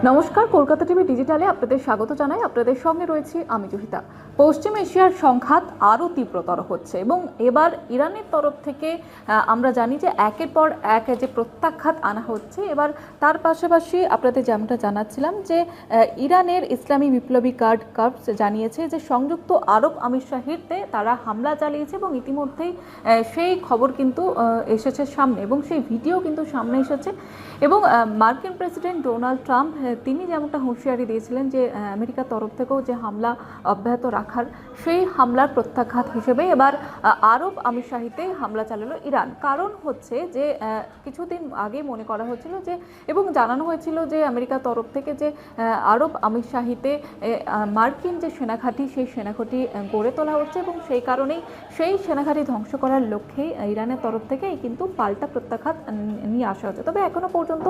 নমস্কার, কলকাতা টিভি ডিজিটালে আপনাদের স্বাগত জানাই। আপনাদের সঙ্গে রয়েছি আমি জহিতা। পশ্চিম এশিয়ার সংঘাত আরও তীব্রতর হচ্ছে এবং এবার ইরানের তরফ থেকে আমরা জানি যে একের পর এক যে প্রত্যাঘাত আনা হচ্ছে। এবার তার পাশাপাশি আপনাদের যেমনটা জানাচ্ছিলাম যে ইরানের ইসলামী বিপ্লবী গার্ড কর্পস জানিয়েছে যে সংযুক্ত আরব আমিরশাহিতে তারা হামলা চালিয়েছে এবং ইতিমধ্যেই সেই খবর কিন্তু এসেছে সামনে এবং সেই ভিডিও কিন্তু সামনে এসেছে। এবং মার্কিন প্রেসিডেন্ট ডোনাল্ড ট্রাম্প তিনি যেমনটা হুঁশিয়ারি দিয়েছিলেন যে আমেরিকার তরফ থেকেও যে হামলা অব্যাহত রাখার, সেই হামলার প্রত্যাঘাত হিসেবে এবার আরব আমিরশাহিতে হামলা চালালো ইরান। কারণ হচ্ছে যে কিছুদিন আগে মনে করা হচ্ছিল যে এবং জানানো হয়েছিল যে আমেরিকার তরফ থেকে যে আরব আমিরশাহিতে মার্কিন যে সেনাঘাঁটি, সেই সেনাঘাঁটি গড়ে তোলা হচ্ছে এবং সেই কারণেই সেই সেনাঘাঁটি ধ্বংস করার লক্ষ্যেই ইরানের তরফ থেকেই কিন্তু পাল্টা প্রত্যাঘাত নিয়ে আসা হচ্ছে। তবে এখনও পর্যন্ত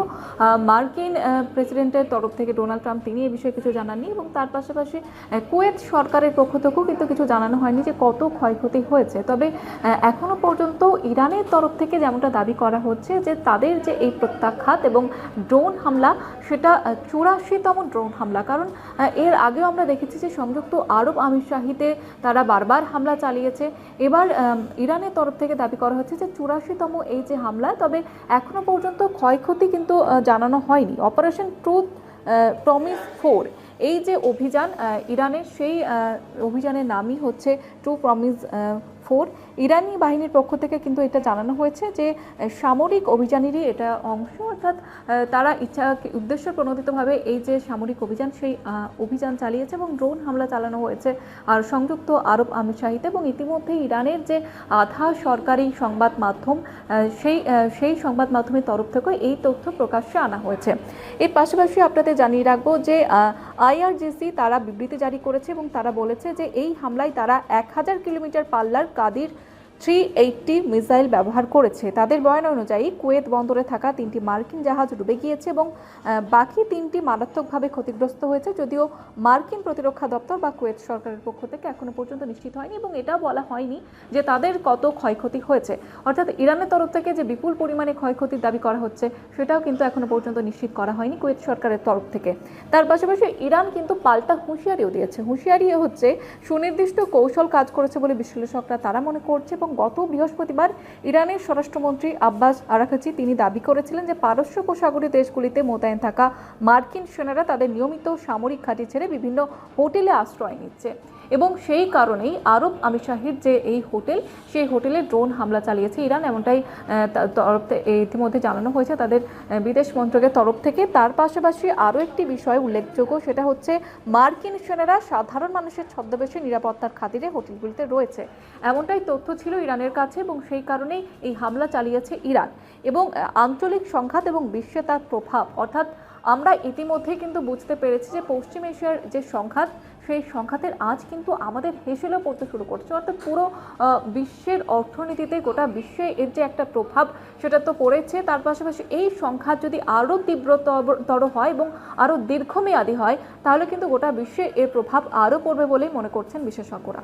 মার্কিন প্রেসিডেন্টের তরফ থেকে ডোনাল্ড ট্রাম্প তিনি এই বিষয়ে কিছু জানাননি এবং তার পাশাপাশি কুয়েত সরকারের পক্ষ থেকেও কিন্তু কিছু জানানো হয়নি যে কত ক্ষয়ক্ষতি হয়েছে। তবে এখনও পর্যন্ত ইরানের তরফ থেকে যেমনটা দাবি করা হচ্ছে যে তাদের যে এই প্রত্যাঘাত এবং ড্রোন হামলা, সেটা 84তম ড্রোন হামলা। কারণ এর আগেও আমরা দেখেছি যে সংযুক্ত আরব আমিরশাহিতে তারা বারবার হামলা চালিয়েছে। এবার ইরানের তরফ থেকে দাবি করা হচ্ছে যে 84তম এই যে হামলা। তবে এখনও পর্যন্ত ক্ষয়ক্ষতি কিন্তু জানানো হয়নি। অপারেশন ট্রুথ প্রমিস 4 এই যে অভিযান ইরানের, সেই অভিযানের নামই হচ্ছে ট্রু প্রমিস 4। ইরানি বাহিনীর পক্ষ থেকে কিন্তু এটা জানানো হয়েছে যে সামরিক অভিযানেরই এটা অংশ, অর্থাৎ তারা উদ্দেশ্য প্রণোদিতভাবে এই যে সামরিক অভিযান, সেই অভিযান চালিয়েছে এবং ড্রোন হামলা চালানো হয়েছে আর সংযুক্ত আরব আমিরশাহিতে। এবং ইতিমধ্যে ইরানের যে আধা সরকারি সংবাদ মাধ্যম, সেই সংবাদ মাধ্যমের তরফ থেকে এই তথ্য প্রকাশ্যে আনা হয়েছে। এর পাশাপাশি আপনাদের জানিয়ে রাখবো যে IRGC তারা বিবৃতি জারি করেছে এবং তারা বলেছে যে এই হামলায় তারা 1000 কিলোমিটার পাল্লার কাদির 380 মিসাইল ব্যবহার করেছে। তাদের বয়ান অনুযায়ী কুয়েত বন্দরে থাকা 3টি মার্কিন জাহাজ ডুবে গিয়েছে এবং বাকি 3টি মারাত্মকভাবে ক্ষতিগ্রস্ত হয়েছে। যদিও মার্কিন প্রতিরক্ষা দপ্তর বা কুয়েত সরকারের পক্ষ থেকে এখনো পর্যন্ত নিশ্চিত হয়নি এবং এটাও বলা হয়নি যে তাদের কত ক্ষয়ক্ষতি হয়েছে। অর্থাৎ ইরানের তরফ থেকে যে বিপুল পরিমাণে ক্ষয়ক্ষতির দাবি করা হচ্ছে, সেটাও কিন্তু এখনো পর্যন্ত নিশ্চিত করা হয়নি কুয়েত সরকারের তরফ থেকে। তার পাশাপাশি ইরান কিন্তু পাল্টা হুঁশিয়ারিও দিয়েছে। হুঁশিয়ারি হচ্ছে সুনির্দিষ্ট কৌশল কাজ করেছে বলে বিশ্লেষকরা তারা মনে করছে। এবং গত বৃহস্পতিবার ইরানের স্বরাষ্ট্রমন্ত্রী আব্বাস আরাকচি তিনি দাবি করেছিলেন যে পারস্য উপসাগরীয় দেশগুলিতে মোতায়েন থাকা মার্কিন সেনারা তাদের নিয়মিত সামরিক ঘাঁটি ছেড়ে বিভিন্ন হোটেলে আশ্রয় নিচ্ছে এবং সেই কারণেই আরব আমিরশাহির যে এই হোটেল, সেই হোটেলে ড্রোন হামলা চালিয়েছে ইরান, এমনটাই ইতিমধ্যে জানানো হয়েছে তাদের বিদেশ মন্ত্রকের তরফ থেকে। তার পাশাপাশি আরও একটি বিষয় উল্লেখযোগ্য, সেটা হচ্ছে মার্কিন সেনারা সাধারণ মানুষের ছদ্মবেশে নিরাপত্তার খাতিরে হোটেলগুলিতে রয়েছে, এমনটাই তথ্য ছিল ইরানের কাছে এবং সেই কারণেই এই হামলা চালিয়েছে ইরান। এবং আঞ্চলিক সংঘাত এবং বিশ্বে তার প্রভাব, অর্থাৎ আমরা ইতিমধ্যেই কিন্তু বুঝতে পেরেছি যে পশ্চিম এশিয়ার যে সংঘাত, সেই সংঘাতের আজ কিন্তু আমাদের হেসেলেও পড়তে শুরু করছে। অর্থাৎ পুরো বিশ্বের অর্থনীতিতে, গোটা বিশ্বে এর যে একটা প্রভাব, সেটা তো পড়েছে। তার পাশাপাশি এই সংঘাত যদি আরও তীব্রতর হয় এবং আরও দীর্ঘমেয়াদী হয়, তাহলে কিন্তু গোটা বিশ্বে এর প্রভাব আরও পড়বে বলেই মনে করছেন বিশেষজ্ঞরা।